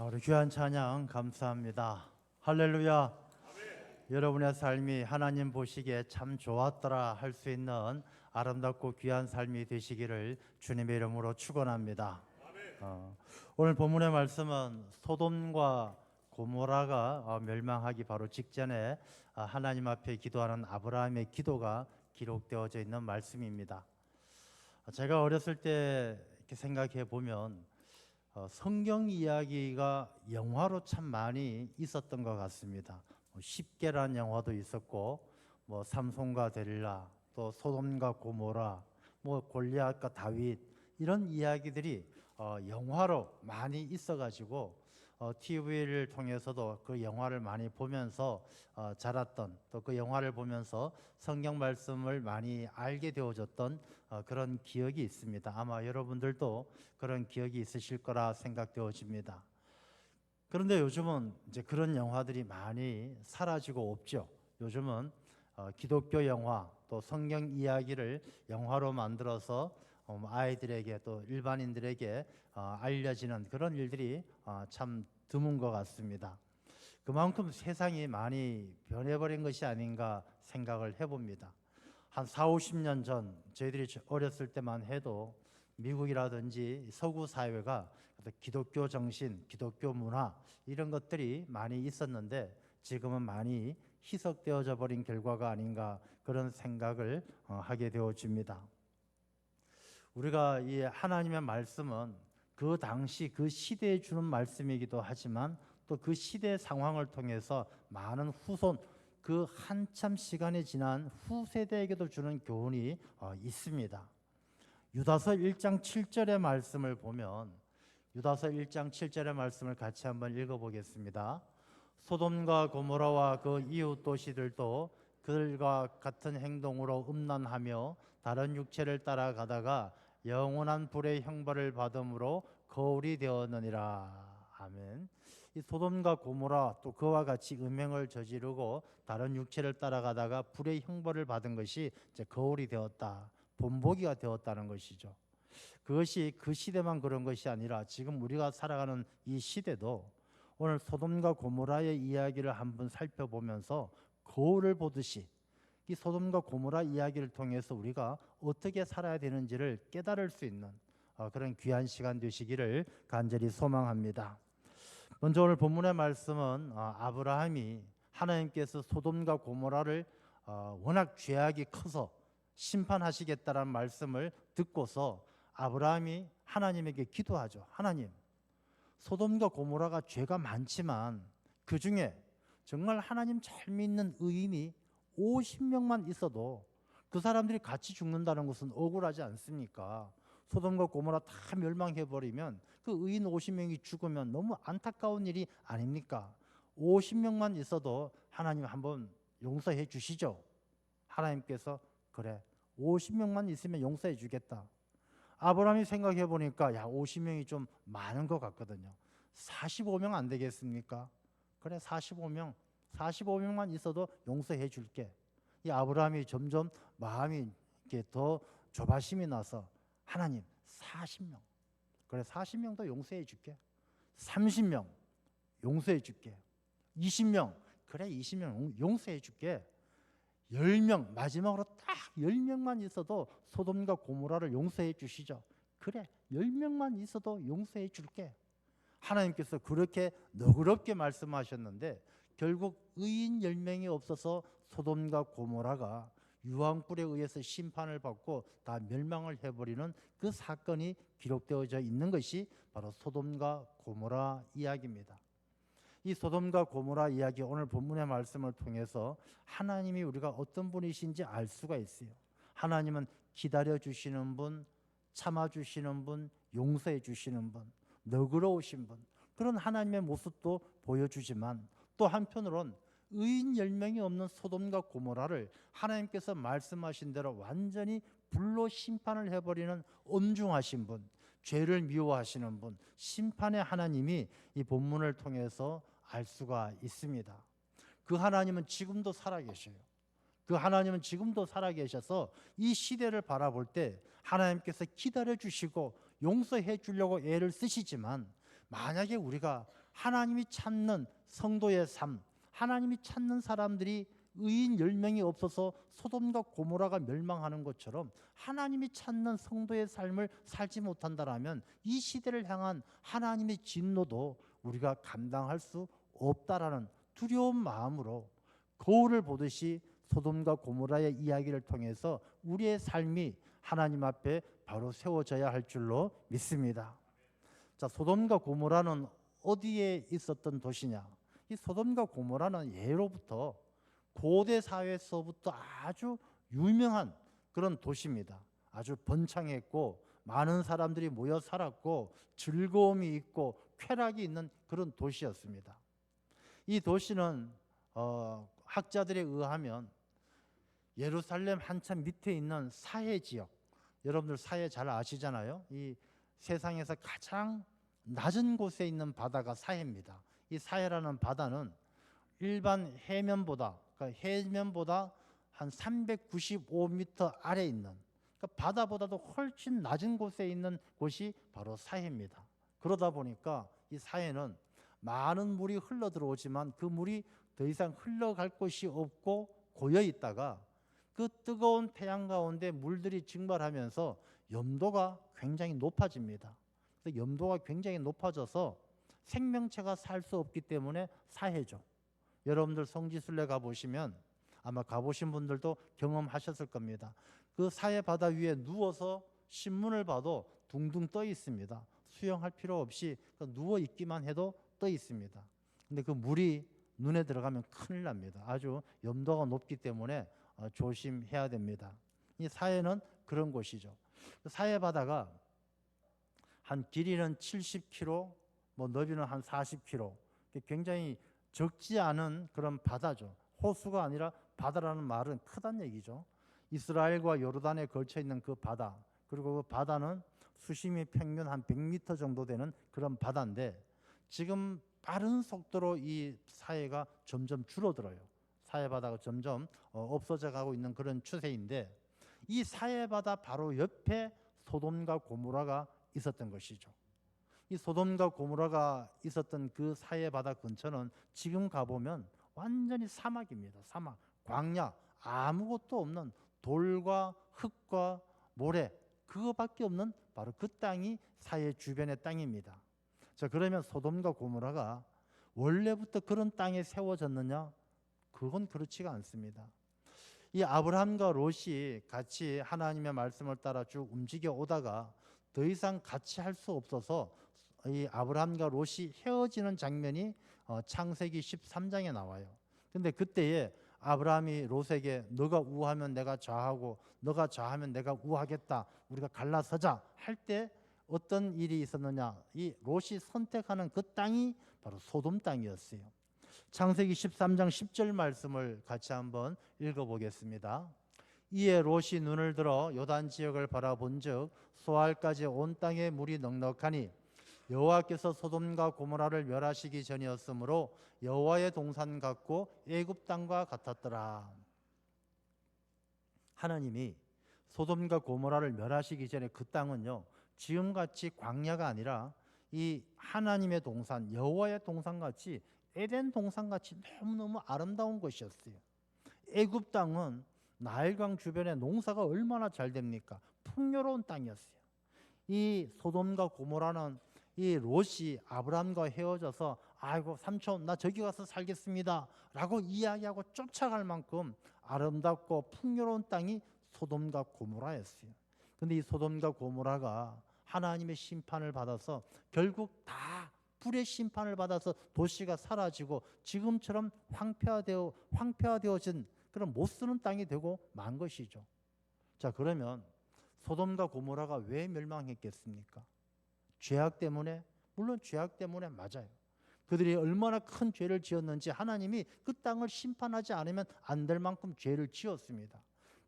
우리 귀한 찬양 감사합니다. 할렐루야. 여러분의 삶이 하나님 보시기에 참 좋았더라 할 수 있는 아름답고 귀한 삶이 되시기를 주님의 이름으로 축원합니다. 오늘 본문의 말씀은 소돔과 고모라가 멸망하기 바로 직전에 하나님 앞에 기도하는 아브라함의 기도가 기록되어져 있는 말씀입니다. 제가 어렸을 때 이렇게 생각해 보면 성경 이야기가 영화로 참 많이 있었던 것 같습니다. 십계라는 영화도 있었고, 삼손과 데릴라, 또 소돔과 고모라, 골리앗과 다윗 이런 이야기들이 영화로 많이 있어가지고 TV를 통해서도 그 영화를 많이 보면서 자랐던, 또 그 영화를 보면서 성경 말씀을 많이 알게 되어졌던 그런 기억이 있습니다. 아마 여러분들도 그런 기억이 있으실 거라 생각되어집니다. 그런데 요즘은 이제 그런 영화들이 많이 사라지고 없죠. 요즘은 기독교 영화, 또 성경 이야기를 영화로 만들어서 아이들에게 또 일반인들에게 알려지는 그런 일들이 참 드문 것 같습니다. 그만큼 세상이 많이 변해버린 것이 아닌가 생각을 해봅니다. 한 4, 50년 전 저희들이 어렸을 때만 해도 미국이라든지 서구 사회가 기독교 정신, 기독교 문화 이런 것들이 많이 있었는데 지금은 많이 희석되어져 버린 결과가 아닌가 그런 생각을 하게 되어집니다. 우리가 이 하나님의 말씀은 그 당시 그 시대에 주는 말씀이기도 하지만 또 그 시대 상황을 통해서 많은 후손, 그 한참 시간이 지난 후세대에게도 주는 교훈이 있습니다. 유다서 1장 7절의 말씀을 보면, 유다서 1장 7절의 말씀을 같이 한번 읽어보겠습니다. 소돔과 고모라와 그 이웃 도시들도 그들과 같은 행동으로 음란하며 다른 육체를 따라가다가 영원한 불의 형벌을 받음으로 거울이 되었느니라. 아멘. 이 소돔과 고모라 또 그와 같이 음행을 저지르고 다른 육체를 따라가다가 불의 형벌을 받은 것이 이제 거울이 되었다, 본보기가 되었다는 것이죠. 그것이 그 시대만 그런 것이 아니라 지금 우리가 살아가는 이 시대도 오늘 소돔과 고모라의 이야기를 한번 살펴보면서 거울을 보듯이 이 소돔과 고모라 이야기를 통해서 우리가 어떻게 살아야 되는지를 깨달을 수 있는 그런 귀한 시간 되시기를 간절히 소망합니다. 먼저 오늘 본문의 말씀은 아브라함이 하나님께서 소돔과 고모라를 워낙 죄악이 커서 심판하시겠다라는 말씀을 듣고서 아브라함이 하나님에게 기도하죠. 하나님, 소돔과 고모라가 죄가 많지만 그 중에 정말 하나님 잘 믿는 의인이 50명만 있어도 그 사람들이 같이 죽는다는 것은 억울하지 않습니까? 소돔과 고모라 다 멸망해버리면 그 의인 50명이 죽으면 너무 안타까운 일이 아닙니까? 50명만 있어도 하나님 한번 용서해 주시죠. 하나님께서 그래, 50명만 있으면 용서해 주겠다. 아브라함이 생각해 보니까 50명이 좀 많은 것 같거든요. 45명 안 되겠습니까? 그래, 45명만 있어도 용서해 줄게. 이 아브라함이 점점 마음이 이렇게 더 조바심이 나서 하나님 40명, 그래 40명도 용서해 줄게. 30명 용서해 줄게. 20명, 그래 20명 용서해 줄게. 10명, 마지막으로 딱 10명만 있어도 소돔과 고모라를 용서해 주시죠. 그래 10명만 있어도 용서해 줄게. 하나님께서 그렇게 너그럽게 말씀하셨는데 결국 의인 10명이 없어서 소돔과 고모라가 유황불에 의해서 심판을 받고 다 멸망을 해버리는 그 사건이 기록되어져 있는 것이 바로 소돔과 고모라 이야기입니다. 이 소돔과 고모라 이야기, 오늘 본문의 말씀을 통해서 하나님이 우리가 어떤 분이신지 알 수가 있어요. 하나님은 기다려 주시는 분, 참아 주시는 분, 용서해 주시는 분, 너그러우신 분, 그런 하나님의 모습도 보여주지만 또 한편으론 의인 10명이 없는 소돔과 고모라를 하나님께서 말씀하신 대로 완전히 불로 심판을 해버리는 엄중하신 분, 죄를 미워하시는 분, 심판의 하나님이 이 본문을 통해서 알 수가 있습니다. 그 하나님은 지금도 살아계셔요. 그 하나님은 지금도 살아계셔서 이 시대를 바라볼 때 하나님께서 기다려 주시고 용서해 주려고 애를 쓰시지만 만약에 우리가 하나님이 찾는 성도의 삶, 하나님이 찾는 사람들이 의인 10명이 없어서 소돔과 고모라가 멸망하는 것처럼 하나님이 찾는 성도의 삶을 살지 못한다라면 이 시대를 향한 하나님의 진노도 우리가 감당할 수 없다라는 두려운 마음으로 거울을 보듯이 소돔과 고모라의 이야기를 통해서 우리의 삶이 하나님 앞에 바로 세워져야 할 줄로 믿습니다. 자, 소돔과 고모라는 어디에 있었던 도시냐? 이 소돔과 고모라는 예로부터 고대 사회에서부터 아주 유명한 그런 도시입니다. 아주 번창했고 많은 사람들이 모여 살았고 즐거움이 있고 쾌락이 있는 그런 도시였습니다. 이 도시는 학자들에 의하면 예루살렘 한참 밑에 있는 사해 지역, 여러분들 사해 잘 아시잖아요. 이 세상에서 가장 낮은 곳에 있는 바다가 사해입니다. 이 사해라는 바다는 일반 해면보다, 그러니까 해면보다 한 395m 아래에 있는, 그러니까 바다보다도 훨씬 낮은 곳에 있는 곳이 바로 사해입니다. 그러다 보니까 이 사해는 많은 물이 흘러 들어오지만 그 물이 더 이상 흘러갈 곳이 없고 고여 있다가 그 뜨거운 태양 가운데 물들이 증발하면서 염도가 굉장히 높아집니다. 그래서 염도가 굉장히 높아져서 생명체가 살 수 없기 때문에 사해죠. 여러분들 성지순례 가보시면 아마 가보신 분들도 경험하셨을 겁니다. 그 사해 바다 위에 누워서 신문을 봐도 둥둥 떠 있습니다. 수영할 필요 없이 누워 있기만 해도 떠 있습니다. 근데 그 물이 눈에 들어가면 큰일 납니다. 아주 염도가 높기 때문에 조심해야 됩니다. 이 사해는 그런 곳이죠. 사해 바다가 한 길이는 70km, 뭐 너비는 한 40km, 굉장히 적지 않은 그런 바다죠. 호수가 아니라 바다라는 말은 크다는 얘기죠. 이스라엘과 요르단에 걸쳐 있는 그 바다, 그리고 그 바다는 수심이 평균 한 100m 정도 되는 그런 바다인데 지금 빠른 속도로 이 사해가 점점 줄어들어요. 사해 바다가 점점 없어져 가고 있는 그런 추세인데 이 사해 바다 바로 옆에 소돔과 고모라가 있었던 것이죠. 이 소돔과 고모라가 있었던 그 사해 바다 근처는 지금 가보면 완전히 사막입니다. 사막, 광야, 아무것도 없는 돌과 흙과 모래, 그거밖에 없는 바로 그 땅이 사해 주변의 땅입니다. 자, 그러면 소돔과 고모라가 원래부터 그런 땅에 세워졌느냐? 그건 그렇지가 않습니다. 이 아브라함과 롯이 같이 하나님의 말씀을 따라 쭉 움직여 오다가 더 이상 같이 할 수 없어서 이 아브라함과 롯이 헤어지는 장면이 창세기 13장에 나와요. 근데 그때에 아브라함이 롯에게 너가 우하면 내가 좌하고 너가 좌하면 내가 우하겠다, 우리가 갈라서자 할 때 어떤 일이 있었느냐? 이 롯이 선택하는 그 땅이 바로 소돔 땅이었어요. 창세기 13장 10절 말씀을 같이 한번 읽어보겠습니다. 이에 롯이 눈을 들어 요단 지역을 바라본즉 소알까지 온 땅에 물이 넉넉하니 여호와께서 소돔과 고모라를 멸하시기 전이었으므로 여호와의 동산 같고 애굽 땅과 같았더라. 하나님이 소돔과 고모라를 멸하시기 전에 그 땅은요, 지금같이 광야가 아니라 이 하나님의 동산, 여호와의 동산같이 에덴 동산같이 너무너무 아름다운 곳이었어요. 애굽 땅은 나일강 주변에 농사가 얼마나 잘 됩니까? 풍요로운 땅이었어요. 이 소돔과 고모라는 이 롯이 아브라함과 헤어져서 아이고 삼촌 나 저기 가서 살겠습니다 라고 이야기하고 쫓아갈 만큼 아름답고 풍요로운 땅이 소돔과 고모라였어요. 근데 이 소돔과 고모라가 하나님의 심판을 받아서 결국 다 불의 심판을 받아서 도시가 사라지고 지금처럼 황폐화되어진 그런 못 쓰는 땅이 되고 만 것이죠. 자, 그러면 소돔과 고모라가 왜 멸망했겠습니까? 죄악 때문에? 물론 죄악 때문에 맞아요. 그들이 얼마나 큰 죄를 지었는지 하나님이 그 땅을 심판하지 않으면 안 될 만큼 죄를 지었습니다.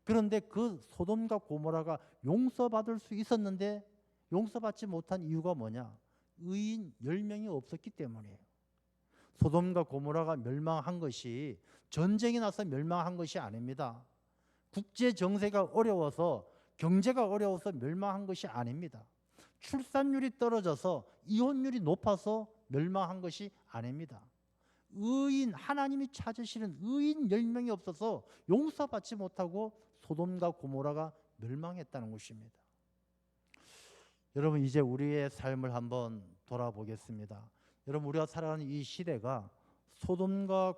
그런데 그 소돔과 고모라가 용서받을 수 있었는데 용서받지 못한 이유가 뭐냐? 의인 10명이 없었기 때문이에요. 소돔과 고모라가 멸망한 것이 전쟁이 나서 멸망한 것이 아닙니다. 국제 정세가 어려워서, 경제가 어려워서 멸망한 것이 아닙니다. 출산율이 떨어져서 이혼율이 높아서 멸망한 것이 아닙니다. 의인, 하나님이 찾으시는 의인 10명이 없어서 용서받지 못하고 소돔과 고모라가 멸망했다는 것입니다. 여러분, 이제 우리의 삶을 한번 돌아보겠습니다. 여러분, 우리가 살아가는 이 시대가 소돔과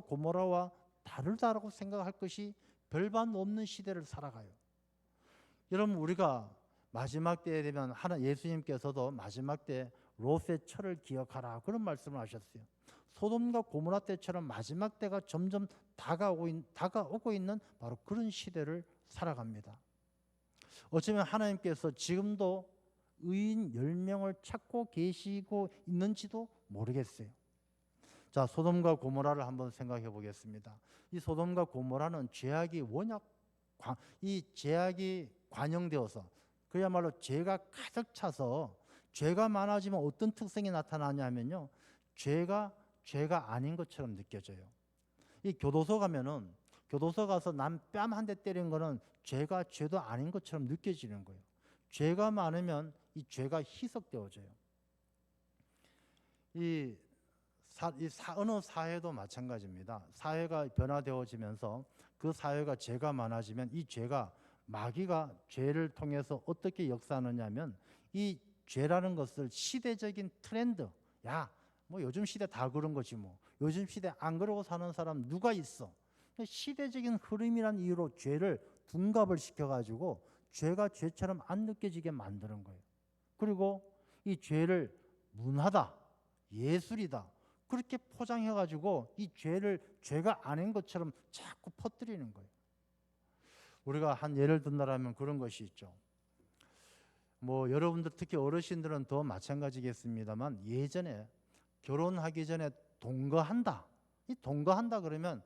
고모라와 다르다라고 생각할 것이 별반 없는 시대를 살아가요. 여러분, 우리가 마지막 때에 되면 예수님께서도 마지막 때 롯의 철을 기억하라 그런 말씀을 하셨어요. 소돔과 고모라 때처럼 마지막 때가 점점 다가오고 있는 바로 그런 시대를 살아갑니다. 어쩌면 하나님께서 지금도 의인 10명을 찾고 계시고 있는지도 모르겠어요. 자, 소돔과 고모라를 한번 생각해 보겠습니다. 이 소돔과 고모라는 죄악이 관영되어서 그야말로 죄가 가득 차서 죄가 많아지면 어떤 특성이 나타나냐면요, 죄가 아닌 것처럼 느껴져요. 이 교도소 가서 남 뺨 한 대 때린 거는 죄도 아닌 것처럼 느껴지는 거예요. 죄가 많으면 이 죄가 희석되어져요. 어느 사회도 마찬가지입니다. 사회가 변화되어지면서 그 사회가 죄가 많아지면 이 죄가 마귀가 죄를 통해서 어떻게 역사하느냐 하면 이 죄라는 것을 시대적인 트렌드, 뭐 요즘 시대 다 그런 거지 뭐. 요즘 시대 안 그러고 사는 사람 누가 있어? 시대적인 흐름이란 이유로 죄를 둔갑을 시켜가지고 죄가 죄처럼 안 느껴지게 만드는 거예요. 그리고 이 죄를 문화다, 예술이다 그렇게 포장해가지고 이 죄가 아닌 것처럼 자꾸 퍼뜨리는 거예요. 우리가 한 예를 든다라면 그런 것이 있죠. 뭐 여러분들 특히 어르신들은 더 마찬가지겠습니다만 예전에 결혼하기 전에 동거한다. 이 동거한다 그러면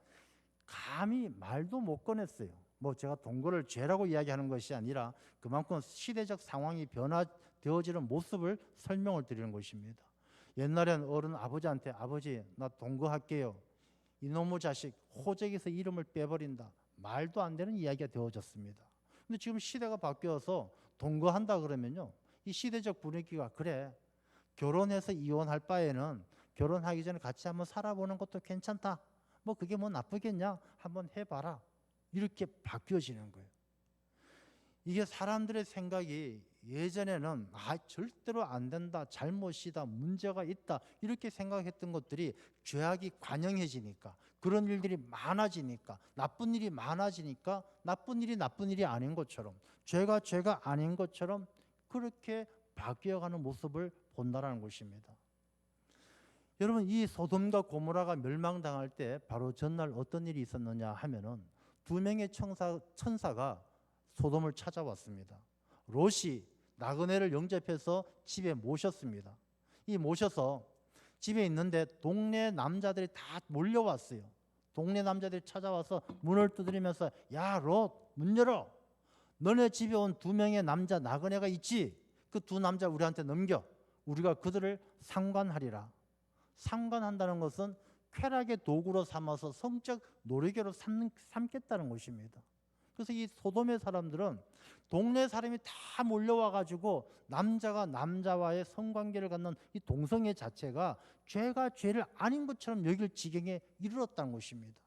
감히 말도 못 꺼냈어요. 뭐 제가 동거를 죄라고 이야기하는 것이 아니라 그만큼 시대적 상황이 변화되어지는 모습을 설명을 드리는 것입니다. 옛날엔 어른 아버지한테 아버지 나 동거할게요. 이놈의 자식 호적에서 이름을 빼버린다. 말도 안 되는 이야기가 되어졌습니다. 근데 지금 시대가 바뀌어서 동거한다 그러면요, 이 시대적 분위기가 그래 결혼해서 이혼할 바에는 결혼하기 전에 같이 한번 살아보는 것도 괜찮다. 뭐 그게 뭐 나쁘겠냐? 한번 해봐라. 이렇게 바뀌어지는 거예요. 이게 사람들의 생각이 예전에는 절대로 안 된다, 잘못이다, 문제가 있다 이렇게 생각했던 것들이 죄악이 관영해지니까 그런 일들이 많아지니까 나쁜 일이 많아지니까 나쁜 일이 아닌 것처럼 죄가 아닌 것처럼 그렇게 바뀌어가는 모습을 본다라는 것입니다. 여러분, 이 소돔과 고모라가 멸망당할 때 바로 전날 어떤 일이 있었느냐 하면은 2명의 천사가 소돔을 찾아왔습니다. 롯이 나그네를 영접해서 집에 모셨습니다. 이 모셔서 집에 있는데 동네 남자들이 다 몰려왔어요. 동네 남자들이 찾아와서 문을 두드리면서 야, 롯, 문 열어. 너네 집에 온 2명의 남자 나그네가 있지? 그 2 남자 우리한테 넘겨. 우리가 그들을 상관하리라. 상관한다는 것은 쾌락의 도구로 삼아서 성적 놀이개로 삼겠다는 것입니다. 그래서 이 소돔의 사람들은 동네 사람이 다 몰려와가지고 남자가 남자와의 성관계를 갖는 이 동성애 자체가 죄가 죄를 아닌 것처럼 여길 지경에 이르렀다는 것입니다.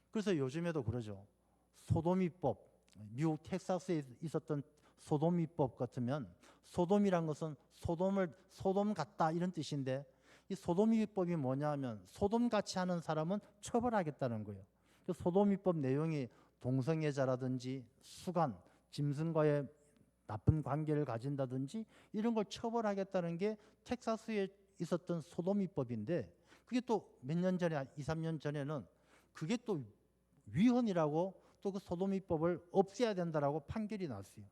그래서 요즘에도 그러죠. 소돔이법, 미국 텍사스에 있었던 소돔이법 같으면 소돔이란 것은 소돔 같다 이런 뜻인데 이 소돔이법이 뭐냐면 소돔같이 하는 사람은 처벌하겠다는 거예요. 그 소돔이법 내용이 동성애자라든지 수간, 짐승과의 나쁜 관계를 가진다든지 이런 걸 처벌하겠다는 게 텍사스에 있었던 소돔이법인데 그게 또 몇 년 전에 2, 3년 전에는 그게 또 위헌이라고 또 그 소돔이법을 없애야 된다라고 판결이 났어요.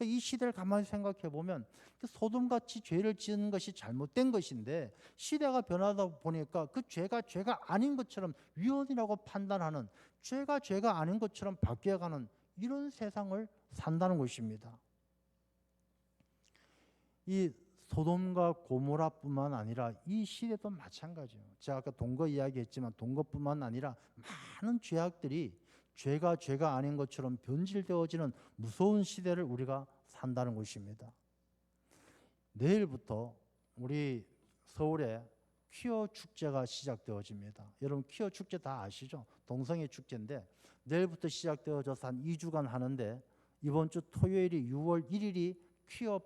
이 시대를 가만히 생각해 보면 소돔같이 죄를 지은 것이 잘못된 것인데 시대가 변하다 보니까 그 죄가 아닌 것처럼 위헌이라고 판단하는 죄가 아닌 것처럼 바뀌어가는 이런 세상을 산다는 것입니다. 이 소돔과 고모라뿐만 아니라 이 시대도 마찬가지예요. 제가 아까 동거 이야기했지만 동거뿐만 아니라 많은 죄악들이 죄가 아닌 것처럼 변질되어지는 무서운 시대를 우리가 산다는 것입니다. 내일부터 우리 서울에 퀴어 축제가 시작되어집니다. 여러분 퀴어 축제 다 아시죠? 동성애 축제인데 내일부터 시작되어져서 한 2주간 하는데 이번 주 토요일이 6월 1일이 퀴어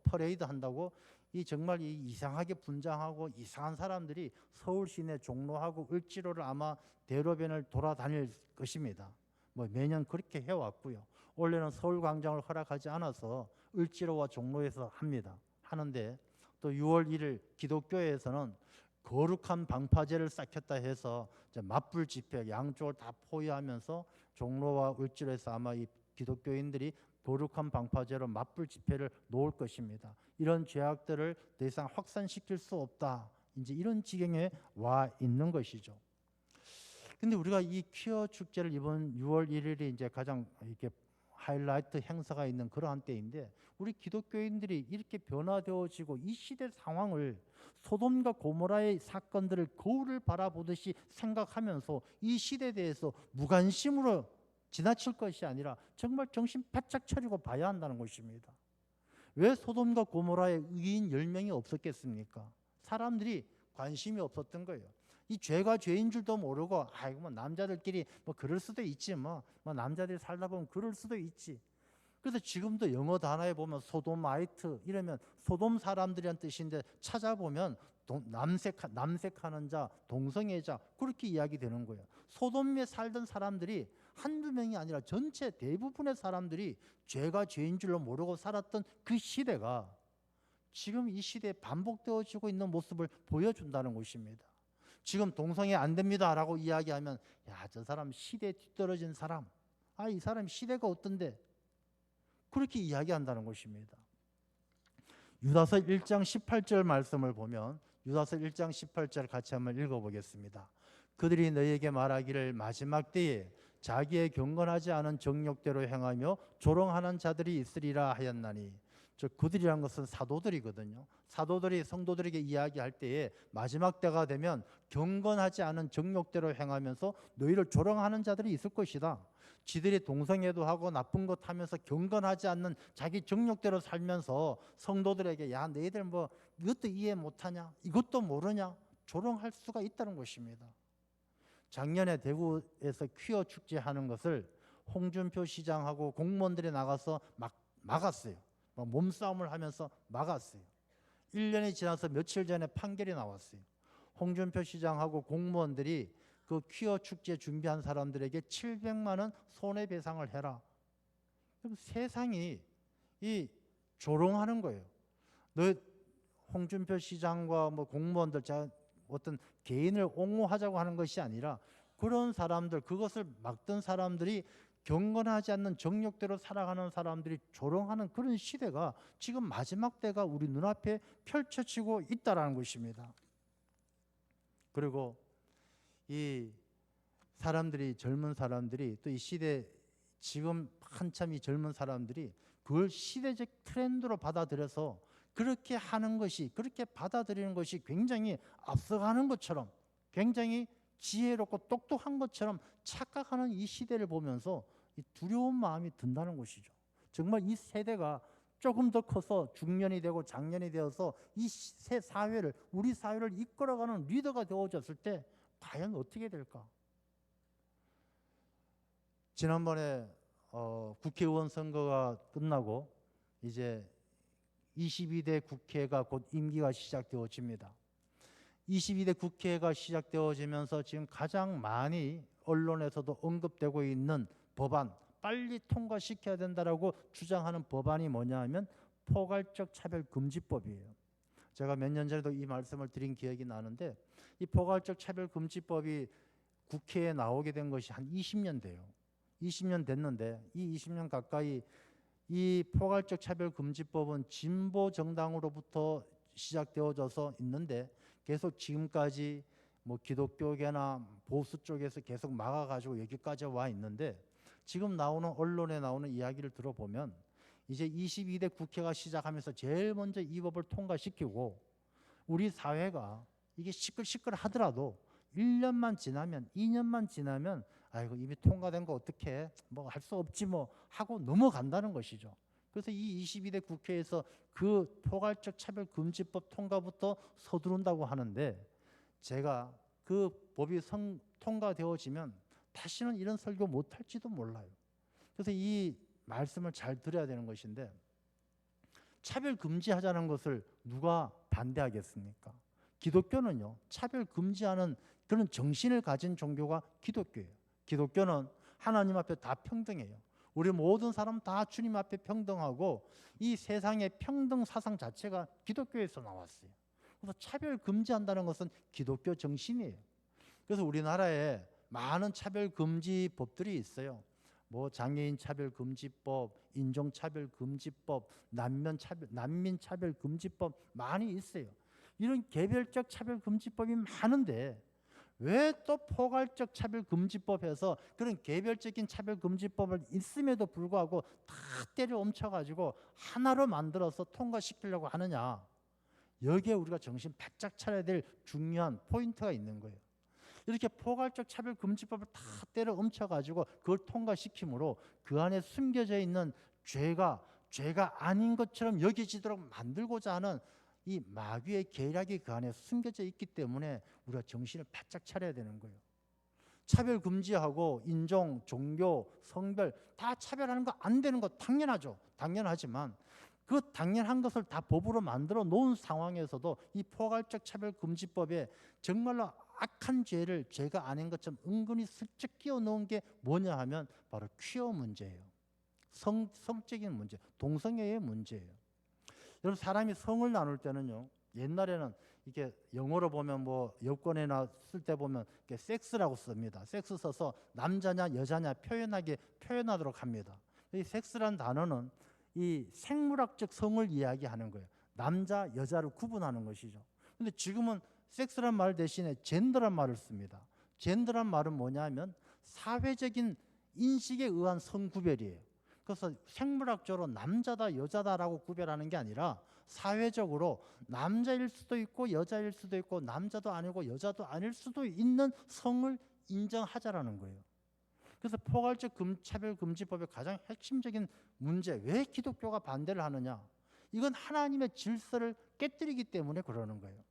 퍼레이드 한다고 이 정말 이 이상하게 분장하고 이상한 사람들이 서울 시내 종로하고 을지로를 아마 대로변을 돌아다닐 것입니다. 뭐 매년 그렇게 해왔고요. 원래는 서울광장을 허락하지 않아서 을지로와 종로에서 하는데 또 6월 1일 기독교에서는 거룩한 방파제를 쌓겠다 해서 맞불 집회 양쪽을 다 포위하면서 종로와 을지로에서 아마 이 기독교인들이 거룩한 방파제로 맞불 집회를 놓을 것입니다. 이런 죄악들을 더 이상 확산시킬 수 없다. 이제 이런 지경에 와 있는 것이죠. 근데 우리가 이 퀴어 축제를 이번 6월 1일이 이제 가장 이렇게 하이라이트 행사가 있는 그러한 때인데 우리 기독교인들이 이렇게 변화되어지고 이 시대 상황을 소돔과 고모라의 사건들을 거울을 바라보듯이 생각하면서 이 시대에 대해서 무관심으로 지나칠 것이 아니라 정말 정신 바짝 차리고 봐야 한다는 것입니다. 왜 소돔과 고모라에 의인 10명이 없었겠습니까? 사람들이 관심이 없었던 거예요. 이 죄가 죄인 줄도 모르고 아이고 뭐 남자들끼리 뭐 그럴 수도 있지 뭐 남자들이 살다 보면 그럴 수도 있지. 그래서 지금도 영어 단어에 보면 소돔아이트 이러면 소돔 사람들이란 뜻인데 찾아보면 남색하는 자, 동성애자 그렇게 이야기되는 거예요. 소돔에 살던 사람들이 한두 명이 아니라 전체 대부분의 사람들이 죄가 죄인 줄로 모르고 살았던 그 시대가 지금 이 시대에 반복되어지고 있는 모습을 보여준다는 것입니다. 지금 동성애 안 됩니다라고 이야기하면 야, 저 사람 시대에 뒤떨어진 사람. 아, 이 사람 시대가 어떤데? 그렇게 이야기한다는 것입니다. 유다서 1장 18절 말씀을 보면 유다서 1장 18절 같이 한번 읽어보겠습니다. 그들이 너희에게 말하기를 마지막 때에 자기의 경건하지 않은 정욕대로 행하며 조롱하는 자들이 있으리라 하였나니 저 그들이란 것은 사도들이거든요. 사도들이 성도들에게 이야기할 때에 마지막 때가 되면 경건하지 않은 정욕대로 행하면서 너희를 조롱하는 자들이 있을 것이다. 지들이 동성애도 하고 나쁜 것 하면서 경건하지 않는 자기 정욕대로 살면서 성도들에게 야 너희들 뭐 이것도 이해 못하냐 이것도 모르냐 조롱할 수가 있다는 것입니다. 작년에 대구에서 퀴어 축제하는 것을 홍준표 시장하고 공무원들이 나가서 막았어요. 몸싸움을 하면서 막았어요. 1년이 지나서 며칠 전에 판결이 나왔어요. 홍준표 시장하고 공무원들이 그 퀴어 축제 준비한 사람들에게 700만 원 손해배상을 해라. 그럼 세상이 이 조롱하는 거예요. 너 홍준표 시장과 뭐 공무원들 어떤 개인을 옹호하자고 하는 것이 아니라 그런 사람들 그것을 막던 사람들이 경건하지 않는 정욕대로 살아가는 사람들이 조롱하는 그런 시대가 지금 마지막 때가 우리 눈앞에 펼쳐지고 있다는 것입니다. 그리고 이 사람들이 젊은 사람들이 또 이 시대 지금 한참 이 젊은 사람들이 그걸 시대적 트렌드로 받아들여서 그렇게 하는 것이 그렇게 받아들이는 것이 굉장히 앞서가는 것처럼 굉장히 지혜롭고 똑똑한 것처럼 착각하는 이 시대를 보면서 이 두려운 마음이 든다는 것이죠. 정말 이 세대가 조금 더 커서 중년이 되고 장년이 되어서 이 새 사회를 우리 사회를 이끌어가는 리더가 되어졌을 때 과연 어떻게 될까? 지난번에 국회의원 선거가 끝나고 이제 22대 국회가 곧 임기가 시작되어집니다. 22대 국회가 시작되어지면서 지금 가장 많이 언론에서도 언급되고 있는 법안, 빨리 통과시켜야 된다라고 주장하는 법안이 뭐냐 하면 포괄적 차별금지법이에요. 제가 몇 년 전에도 이 말씀을 드린 기억이 나는데 이 포괄적 차별금지법이 국회에 나오게 된 것이 한 20년 돼요. 20년 됐는데 이 20년 가까이 이 포괄적 차별금지법은 진보 정당으로부터 시작되어져서 있는데 계속 지금까지 뭐 기독교계나 보수 쪽에서 계속 막아가지고 여기까지 와 있는데 지금 나오는 언론에 나오는 이야기를 들어보면 이제 22대 국회가 시작하면서 제일 먼저 이 법을 통과시키고 우리 사회가 이게 시끌시끌 하더라도 1년만 지나면 2년만 지나면 아이고 이미 통과된 거 어떻게 뭐 할 수 없지 뭐 하고 넘어간다는 것이죠. 그래서 이 22대 국회에서 그 포괄적 차별금지법 통과부터 서두른다고 하는데, 제가 그 법이 통과되어지면 다시는 이런 설교 못할지도 몰라요. 그래서 이 말씀을 잘 들어야 되는 것인데, 차별 금지하자는 것을 누가 반대하겠습니까? 기독교는요, 차별 금지하는 그런 정신을 가진 종교가 기독교예요. 기독교는 하나님 앞에 다 평등해요. 우리 모든 사람 다 주님 앞에 평등하고, 이 세상의 평등 사상 자체가 기독교에서 나왔어요. 그래서 차별 금지한다는 것은 기독교 정신이에요. 그래서 우리나라에 많은 차별 금지 법들이 있어요. 뭐 장애인 차별 금지법, 인종 차별 금지법, 난민 차별 금지법 많이 있어요. 이런 개별적 차별 금지법이 많은데 왜 또 포괄적 차별 금지법에서 그런 개별적인 차별 금지법을 있음에도 불구하고 다 때려 엎쳐 가지고 하나로 만들어서 통과시키려고 하느냐? 여기에 우리가 정신 바짝 차려야 될 중요한 포인트가 있는 거예요. 이렇게 포괄적 차별 금지법을 다 때려 엎쳐가지고 그걸 통과시킴으로 그 안에 숨겨져 있는 죄가 아닌 것처럼 여겨지도록 만들고자 하는 이 마귀의 계략이 그 안에 숨겨져 있기 때문에 우리가 정신을 바짝 차려야 되는 거예요. 차별 금지하고 인종, 종교, 성별 다 차별하는 거 안 되는 거 당연하죠. 당연하지만 그 당연한 것을 다 법으로 만들어 놓은 상황에서도 이 포괄적 차별 금지법에 정말로 악한 죄가 아닌 것처럼 은근히 슬쩍 끼워 넣은 게 뭐냐 하면 바로 퀴어 문제예요. 성적인 문제, 동성애의 문제예요. 여러분, 사람이 성을 나눌 때는요, 옛날에는 이게 영어로 보면 뭐 여권에나 쓸 때 보면 이렇게 섹스라고 씁니다. 섹스 써서 남자냐 여자냐 표현하도록 합니다. 이 섹스란 단어는 이 생물학적 성을 이야기하는 거예요. 남자 여자를 구분하는 것이죠. 근데 지금은 섹스란 말 대신에 젠더란 말을 씁니다. 젠더란 말은 뭐냐면 사회적인 인식에 의한 성구별이에요. 그래서 생물학적으로 남자다 여자다라고 구별하는 게 아니라 사회적으로 남자일 수도 있고 여자일 수도 있고 남자도 아니고 여자도 아닐 수도 있는 성을 인정하자라는 거예요. 그래서 포괄적 차별금지법의 가장 핵심적인 문제, 왜 기독교가 반대를 하느냐? 이건 하나님의 질서를 깨뜨리기 때문에 그러는 거예요.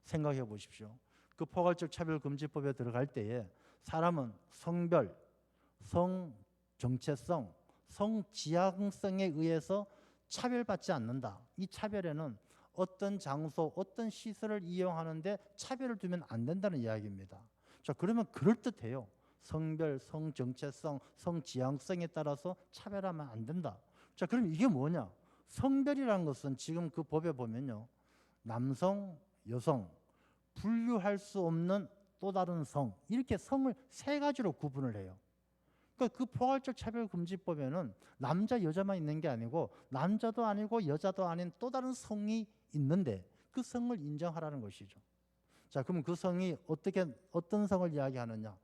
생각해 보십시오. 그 포괄적 차별금지법에 들어갈 때에 사람은 성별, 성 정체성, 성 지향성에 의해서 차별받지 않는다. 이 차별에는 어떤 장소, 어떤 시설을 이용하는데 차별을 두면 안 된다는 이야기입니다. 자, 그러면 그럴듯해요. 성별, 성 정체성, 성 지향성에 따라서 차별하면 안 된다. 자, 그럼 이게 뭐냐? 성별이라는 것은 지금 그 법에 보면요, 남성, 여성, 분류할 수 없는 또 다른 성, 이렇게 성을 세 가지로 구분을 해요. 그러니까 그 포괄적 차별금지법에는 남자 여자만 있는 게 아니고 남자도 아니고 여자도 아닌 또 다른 성이 있는데 그 성을 인정하라는 것이죠. 자, 그럼 그 성이 어떤 성을 이야기하느냐?